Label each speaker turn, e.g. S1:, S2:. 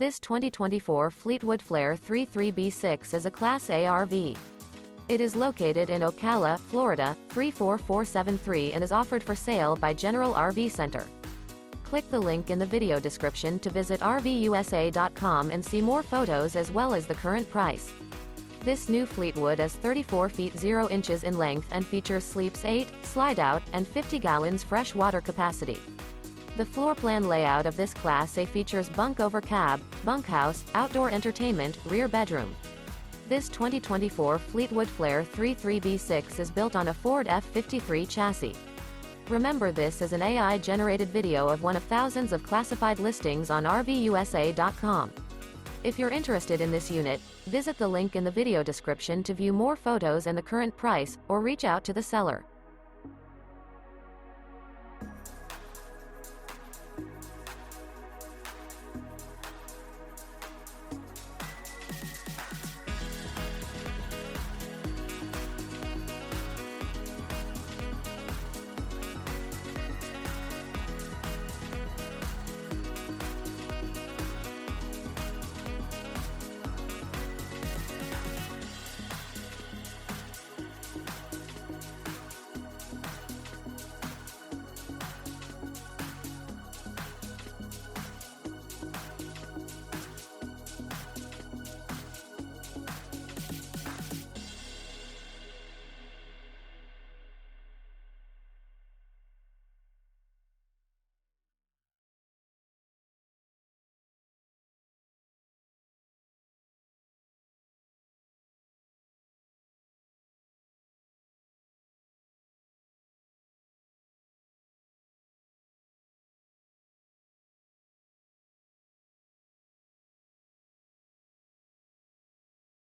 S1: This 2024 Fleetwood Flair 33B6 is a Class A RV. It is located in Ocala, Florida, 34473 and is offered for sale by General RV Center. Click the link in the video description to visit RVUSA.com and see more photos as well as the current price. This new Fleetwood is 34 feet 0 inches in length and features sleeps 8, slide-out, and 50 gallons fresh water capacity. The floor plan layout of this Class A features Bunk Over Cab, Bunkhouse, outdoor entertainment, rear bedroom. This 2024 Fleetwood Flair 33B6 is built on a Ford F53 chassis. Remember, this is an AI-generated video of one of thousands of classified listings on RVUSA.com. If you're interested in this unit, visit the link in the video description to view more photos and the current price, or reach out to the seller.